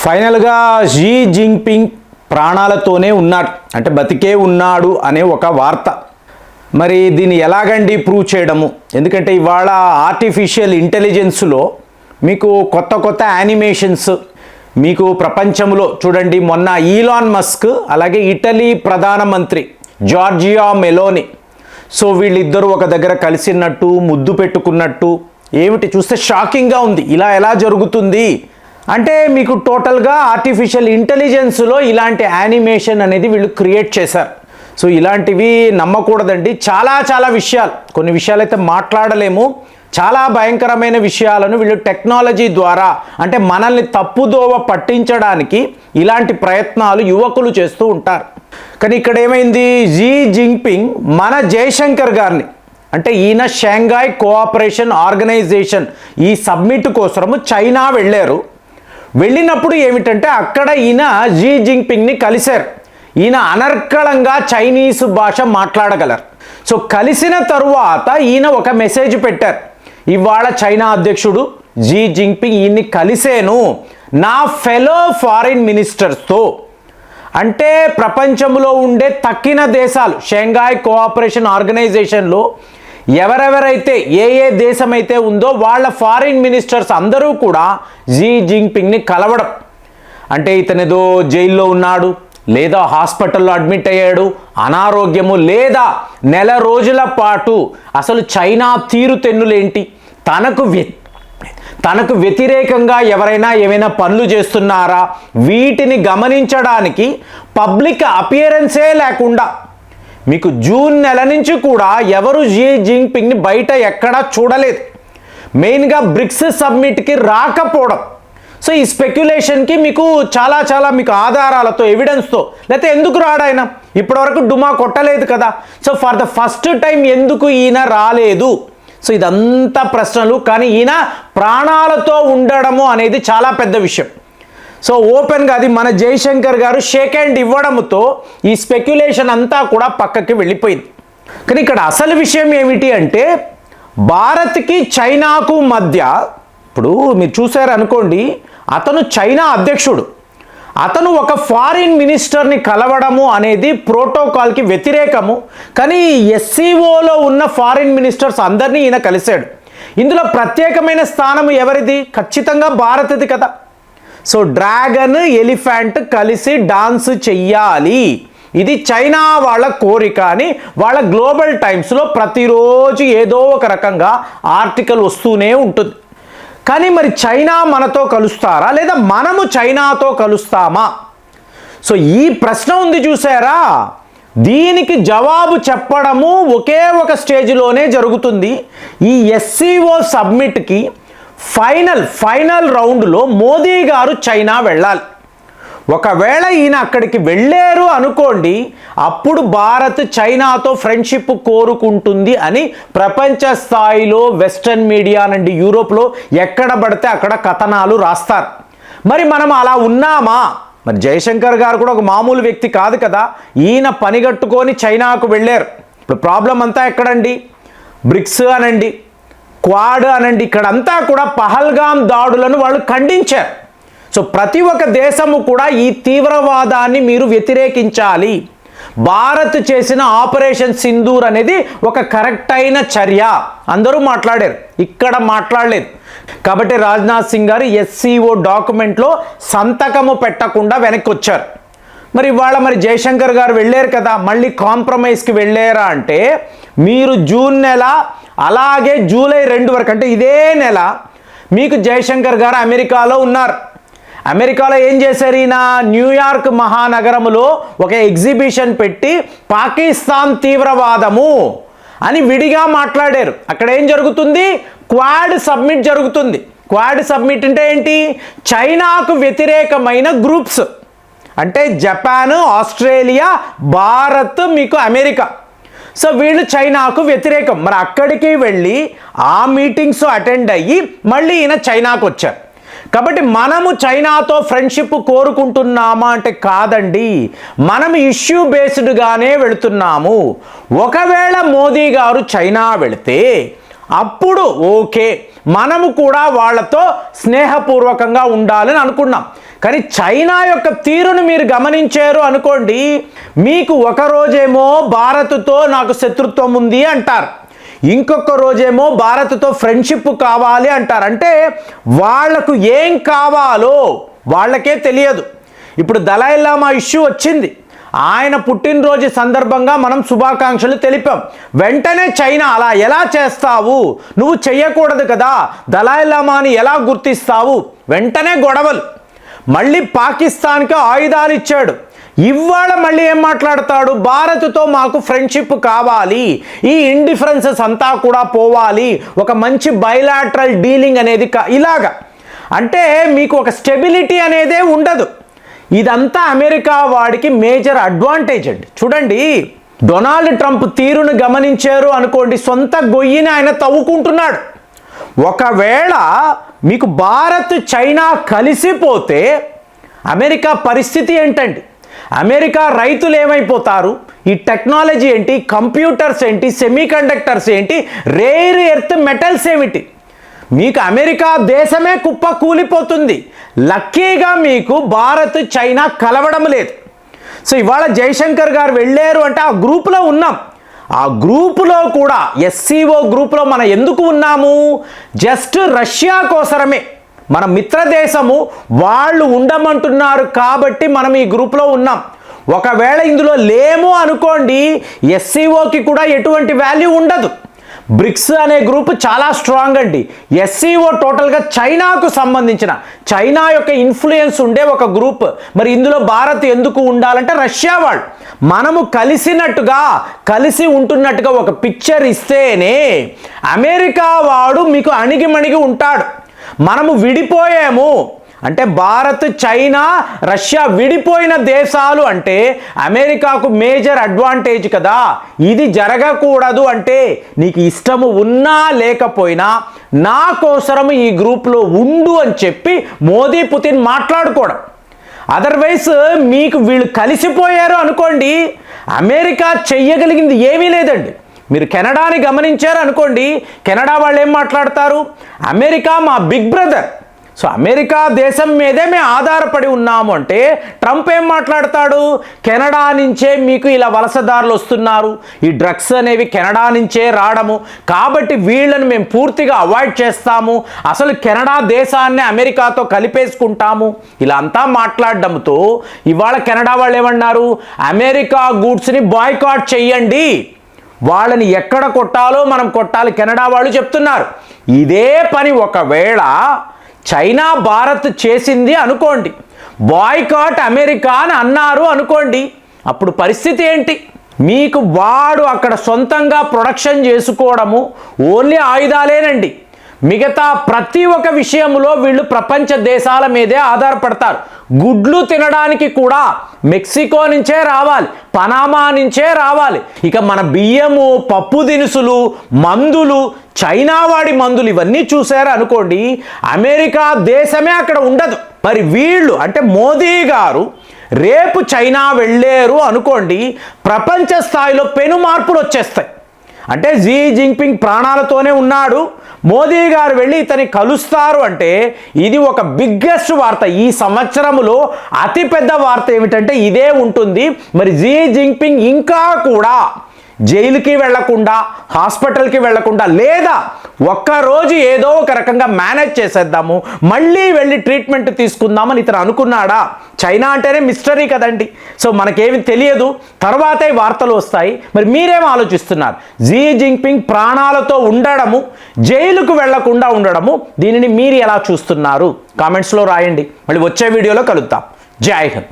ఫైనల్గా Xi Jinping ప్రాణాలతోనే ఉన్నాడు, అంటే బతికే ఉన్నాడు అనే ఒక వార్త. మరి దీన్ని ఎలాగండి ప్రూవ్ చేయడము? ఎందుకంటే ఇవాళ ఆర్టిఫిషియల్ ఇంటెలిజెన్స్లో మీకు కొత్త కొత్త యానిమేషన్స్ మీకు ప్రపంచంలో చూడండి. మొన్న ఈలాన్ మస్క్ అలాగే ఇటలీ ప్రధానమంత్రి జార్జియా మెలోని, సో వీళ్ళిద్దరూ ఒక దగ్గర కలిసినట్టు ముద్దు పెట్టుకున్నట్టు ఏమిటి చూస్తే షాకింగ్గా ఉంది. ఇలా ఎలా జరుగుతుంది అంటే మీకు టోటల్గా ఆర్టిఫిషియల్ ఇంటెలిజెన్స్లో ఇలాంటి యానిమేషన్ అనేది వీళ్ళు క్రియేట్ చేశారు. సో ఇలాంటివి నమ్మకూడదండి. చాలా చాలా విషయాలు, కొన్ని విషయాలు అయితే మాట్లాడలేము. చాలా భయంకరమైన విషయాలను వీళ్ళు టెక్నాలజీ ద్వారా అంటే మనల్ని తప్పుదోవ పట్టించడానికి ఇలాంటి ప్రయత్నాలు యువకులు చేస్తూ ఉంటారు. కానీ ఇక్కడ ఏమైంది, షీ జిన్పింగ్ మన జయశంకర్ గారిని అంటే ఈయన షాంఘై కోఆపరేషన్ ఆర్గనైజేషన్ ఈ సబ్మిట్ కోసము చైనా వెళ్ళారు. వెళ్ళినప్పుడు ఏమిటంటే అక్కడ ఈయన షీ జిన్పింగ్ని కలిశారు. ఈయన అనర్గళంగా చైనీస్ భాష మాట్లాడగలరు. సో కలిసిన తరువాత ఈయన ఒక మెసేజ్ పెట్టారు. ఇవాళ చైనా అధ్యక్షుడు షీ జిన్పింగ్ ఈయన్ని కలిసేను నా ఫెలో ఫారిన్ మినిస్టర్స్తో, అంటే ప్రపంచంలో ఉండే తక్కిన దేశాలు షాంఘై కోఆపరేషన్ ఆర్గనైజేషన్లో ఎవరెవరైతే ఏ దేశం అయితే ఉందో వాళ్ళ ఫారిన్ మినిస్టర్స్ అందరూ కూడా షీ జిన్పింగ్ని కలవడం. అంటే ఇతనేదో జైల్లో ఉన్నాడు, లేదా హాస్పిటల్లో అడ్మిట్ అయ్యాడు, అనారోగ్యము, లేదా నెల రోజుల పాటు అసలు చైనా తీరుతెన్నులేంటి, తనకు వ్యతిరేకంగా ఎవరైనా ఏమైనా పనులు చేస్తున్నారా, వీటిని గమనించడానికి పబ్లిక్ అపియరెన్సే లేకుండా మీకు జూన్ నెల నుంచి కూడా ఎవరు షీ జిన్పింగ్ని బయట ఎక్కడా చూడలేదు. మెయిన్గా బ్రిక్స్ సబ్మిట్కి రాకపోవడం. సో ఈ స్పెక్యులేషన్కి మీకు చాలా చాలా మీకు ఆధారాలతో ఎవిడెన్స్తో, లేకపోతే ఎందుకు రాడాయన ఇప్పటివరకు డుమా కొట్టలేదు కదా, so for the first time ఎందుకు ఈయన రాలేదు? సో ఇదంతా ప్రశ్నలు. కానీ ఈయన ప్రాణాలతో ఉండడము అనేది చాలా పెద్ద విషయం. సో ఓపెన్గా అది మన జయశంకర్ గారు షేక్ హ్యాండ్ ఇవ్వడంతో ఈ స్పెక్యులేషన్ అంతా కూడా పక్కకి వెళ్ళిపోయింది. కానీ ఇక్కడ అసలు విషయం ఏమిటి అంటే భారత్కి చైనాకు మధ్య ఇప్పుడు మీరు చూసారు అనుకోండి, అతను చైనా అధ్యక్షుడు, అతను ఒక ఫారిన్ మినిస్టర్ని కలవడము అనేది ప్రోటోకాల్కి వ్యతిరేకము. కానీ ఎస్సీఓలో ఉన్న ఫారిన్ మినిస్టర్స్ అందరినీ ఈయన కలిశాడు. ఇందులో ప్రత్యేకమైన స్థానం ఎవరిది? ఖచ్చితంగా భారత్ది కదా. సో డ్రాగన్ ఎలిఫెంట్ కలిసి డాన్స్ చెయ్యాలి, ఇది చైనా వాళ్ళ కోరిక అని వాళ్ళ గ్లోబల్ టైమ్స్లో ప్రతిరోజు ఏదో ఒక రకంగా ఆర్టికల్ వస్తూనే ఉంటుంది. కానీ మరి చైనా మనతో కలుస్తారా, లేదా మనము చైనాతో కలుస్తామా? సో ఈ ప్రశ్న ఉంది చూసారా, దీనికి జవాబు చెప్పడము ఒకే ఒక స్టేజ్లోనే జరుగుతుంది. ఈ ఎస్సీఓ సబ్మిట్కి ఫైనల్ రౌండ్లో మోదీ గారు చైనా వెళ్ళాలి. ఒకవేళ ఈయన అక్కడికి వెళ్ళారు అనుకోండి, అప్పుడు భారత్ చైనాతో ఫ్రెండ్షిప్ కోరుకుంటుంది అని ప్రపంచ స్థాయిలో వెస్టర్న్ మీడియా నుండి యూరోప్లో ఎక్కడ పడితే అక్కడ కథనాలు రాస్తారు. మరి మనం అలా ఉన్నామా? మరి జయశంకర్ గారు కూడా ఒక మామూలు వ్యక్తి కాదు కదా. ఈయన పనిగట్టుకొని చైనాకు వెళ్ళారు. ఇప్పుడు ప్రాబ్లం అంతా ఎక్కడండి? బ్రిక్స్ అనండి, క్వాడ్ అనండి, ఇక్కడంతా కూడా పహల్గామ్ దాడులను వాళ్ళు ఖండించారు. సో ప్రతి ఒక్క దేశము కూడా ఈ తీవ్రవాదాన్ని మీరు వ్యతిరేకించాలి. భారత్ చేసిన ఆపరేషన్ సింధూర్ అనేది ఒక కరెక్ట్ అయిన చర్య అందరూ మాట్లాడారు, ఇక్కడ మాట్లాడలేదు. కాబట్టి రాజ్నాథ్ సింగ్ గారు ఎస్సీఓ డాక్యుమెంట్లో సంతకము పెట్టకుండా వెనక్కి వచ్చారు. మరి ఇవాళ మరి జయశంకర్ గారు వెళ్ళారు కదా, మళ్ళీ కాంప్రమైజ్కి వెళ్ళారా అంటే మీరు జూన్ నెల అలాగే జూలై 2 వరకు అంటే ఇదే నెల మీకు జయశంకర్ గారు అమెరికాలో ఉన్నారు. అమెరికాలో ఏం చేశారు? ఈయన న్యూయార్క్ మహానగరంలో ఒక ఎగ్జిబిషన్ పెట్టి పాకిస్తాన్ తీవ్రవాదము అని విడిగా మాట్లాడారు. అక్కడ ఏం జరుగుతుంది? క్వాడ్ సబ్మిట్ జరుగుతుంది. క్వాడ్ సబ్మిట్ అంటే ఏంటి? చైనాకు వ్యతిరేకమైన గ్రూప్స్ అంటే జపాన్, ఆస్ట్రేలియా, భారత్, మీకు అమెరికా. సో వీళ్ళు చైనాకు వ్యతిరేకం. మరి అక్కడికి వెళ్ళి ఆ మీటింగ్స్ అటెండ్ అయ్యి మళ్ళీ ఈయన చైనాకు వచ్చారు. కాబట్టి మనము చైనాతో ఫ్రెండ్షిప్ కోరుకుంటున్నామా అంటే కాదండి, మనం ఇష్యూ బేస్డ్గానే వెళుతున్నాము. ఒకవేళ మోదీ గారు చైనా వెళితే అప్పుడు ఓకే, మనము కూడా వాళ్ళతో స్నేహపూర్వకంగా ఉండాలని అనుకున్నాం. కానీ చైనా యొక్క తీరును మీరు గమనించారు అనుకోండి, మీకు ఒక రోజేమో భారత్తో నాకు శత్రుత్వం ఉంది అంటారు, ఇంకొక రోజేమో భారత్తో ఫ్రెండ్షిప్ కావాలి అంటారు. అంటే వాళ్లకు ఏం కావాలో వాళ్ళకే తెలియదు. ఇప్పుడు దలైలామా ఇష్యూ వచ్చింది, ఆయన పుట్టినరోజు సందర్భంగా మనం శుభాకాంక్షలు తెలిపాం. వెంటనే చైనా అలా ఎలా చేస్తావు, నువ్వు చెయ్యకూడదు కదా, దలైలామాని ఎలా గుర్తిస్తావు, వెంటనే గొడవలు. మళ్ళీ పాకిస్తాన్కి ఆయుధాలు ఇచ్చాడు. ఇవాళ మళ్ళీ ఏం మాట్లాడతాడు, భారత్తో మాకు ఫ్రెండ్షిప్ కావాలి, ఈ ఇండిఫరెన్సెస్ అంతా కూడా పోవాలి, ఒక మంచి బైలాటరల్ డీలింగ్ అనేది ఇలాగా. అంటే మీకు ఒక స్టెబిలిటీ అనేదే ఉండదు. ఇదంతా అమెరికా వాడికి మేజర్ అడ్వాంటేజ్ అండి. చూడండి, డొనాల్డ్ ట్రంప్ తీరును గమనించారు అనుకోండి, సొంత గొయ్యిని ఆయన తవ్వుకుంటున్నాడు. ఒకవేళ మీకు భారత్ చైనా కలిసిపోతే అమెరికా పరిస్థితి ఏంటండి? అమెరికా రైతులు ఏమైపోతారు? ఈ టెక్నాలజీ ఏంటి, కంప్యూటర్స్ ఏంటి, సెమీకండక్టర్స్ ఏంటి, రేర్ ఎర్త్ మెటల్స్ ఏమిటి, మీకు అమెరికా దేశమే కుప్ప కూలిపోతుంది. లక్కీగా మీకు భారత్ చైనా కలవడం లేదు. సో ఇవాళ జయశంకర్ గారు వెళ్ళారు అంటే ఆ గ్రూపులో ఉన్నాం. ఆ గ్రూపులో కూడా ఎస్సీఓ గ్రూపులో మనం ఎందుకు ఉన్నాము? జస్ట్ రష్యా కోసరమే, మన మిత్రదేశము వాళ్ళు ఉండమంటున్నారు కాబట్టి మనం ఈ గ్రూప్లో ఉన్నాం. ఒకవేళ ఇందులో లేము అనుకోండి, ఎస్సీఓకి కూడా ఎటువంటి వాల్యూ ఉండదు. బ్రిక్స్ అనే గ్రూప్ చాలా స్ట్రాంగ్ అండి. ఎస్సీఓ టోటల్గా చైనాకు సంబంధించిన, చైనా యొక్క ఇన్ఫ్లుయెన్స్ ఉండే ఒక గ్రూప్. మరి ఇందులో భారత్ ఎందుకు ఉండాలంటే రష్యా వాళ్ళు మనము కలిసినట్టుగా, కలిసి ఉంటున్నట్టుగా ఒక పిక్చర్ ఇస్తేనే అమెరికా వాడు మీకు అణిగిమణిగి ఉంటాడు. మనము విడిపోయాము అంటే భారత్ చైనా రష్యా విడిపోయిన దేశాలు అంటే అమెరికాకు మేజర్ అడ్వాంటేజ్ కదా. ఇది జరగకూడదు అంటే నీకు ఇష్టము ఉన్నా లేకపోయినా నా కోసరం ఈ గ్రూప్లో ఉండు అని చెప్పి మోదీ పుతిన్ మాట్లాడుకోవడం. అదర్వైజ్ మీకు వీళ్ళు కలిసిపోయారు అనుకోండి, అమెరికా చెయ్యగలిగింది ఏమీ లేదండి. మీరు కెనడాని గమనించారు అనుకోండి, కెనడా వాళ్ళు ఏం మాట్లాడతారు, అమెరికా మా బిగ్ బ్రదర్, సో అమెరికా దేశం మీదే మేము ఆధారపడి ఉన్నాము అంటే ట్రంప్ ఏం మాట్లాడతాడు, కెనడా నుంచే మీకు ఇలా వలసదారులు వస్తున్నారు, ఈ డ్రగ్స్ అనేవి కెనడా నుంచే రావడము, కాబట్టి వీళ్ళని మేము పూర్తిగా అవాయిడ్ చేస్తాము, అసలు కెనడా దేశాన్ని అమెరికాతో కలిపేసుకుంటాము, ఇలా అంతా మాట్లాడడంతో ఇవాళ కెనడా వాళ్ళు ఏమన్నారు, అమెరికా గూడ్స్ని బాయ్కాట్ చెయ్యండి, వాళ్ళని ఎక్కడ కొట్టాలో మనం కొట్టాలి, కెనడా వాళ్ళు చెప్తున్నారు. ఇదే పని ఒకవేళ చైనా భారత్ చేసింది అనుకోండి, బాయ్కాట్ అమెరికా అని అన్నారు అనుకోండి, అప్పుడు పరిస్థితి ఏంటి? మీకు వాడు అక్కడ సొంతంగా ప్రొడక్షన్ చేసుకోవడము ఓన్లీ ఆయుధాలేనండి, మిగతా ప్రతి ఒక్క విషయంలో వీళ్ళు ప్రపంచ దేశాల మీదే ఆధారపడతారు. గుడ్లు తినడానికి కూడా మెక్సికో నుంచే రావాలి, పనామా నుంచే రావాలి. ఇక మన బియ్యము, పప్పు దినుసులు, మందులు, చైనా వాడి మందులు ఇవన్నీ చూసారు అనుకోండి, అమెరికా దేశమే అక్కడ ఉండదు. మరి వీళ్ళు అంటే మోదీ గారు రేపు చైనా వెళ్ళారు అనుకోండి, ప్రపంచ స్థాయిలో పెను మార్పులు వచ్చేస్తాయి. అంటే జీ జింగ్పింగ్ ప్రాణాలతోనే ఉన్నాడు, మోదీ గారు వెళ్ళి ఇతని కలుస్తారు అంటే ఇది ఒక బిగ్గెస్ట్ వార్త. ఈ సంవత్సరంలో అతిపెద్ద వార్త ఏమిటంటే ఇదే ఉంటుంది. మరి జీ జింగ్పింగ్ ఇంకా కూడా జైలుకి వెళ్లకుండా, హాస్పిటల్కి వెళ్లకుండా, లేదా ఒక్కరోజు ఏదో ఒక రకంగా మేనేజ్ చేసేద్దాము, మళ్ళీ వెళ్ళి ట్రీట్మెంట్ తీసుకుందామని ఇతను అనుకున్నాడా? చైనా అంటేనే మిస్టరీ కదండి, సో మనకేమి తెలియదు, తర్వాతే వార్తలు వస్తాయి. మరి మీరేం ఆలోచిస్తున్నారు? జీ జింగ్పింగ్ ప్రాణాలతో ఉండడము, జైలుకు వెళ్లకుండా ఉండడము, దీనిని మీరు ఎలా చూస్తున్నారు? కామెంట్స్లో రాయండి. మళ్ళీ వచ్చే వీడియోలో కలుద్దాం. జై హింద్.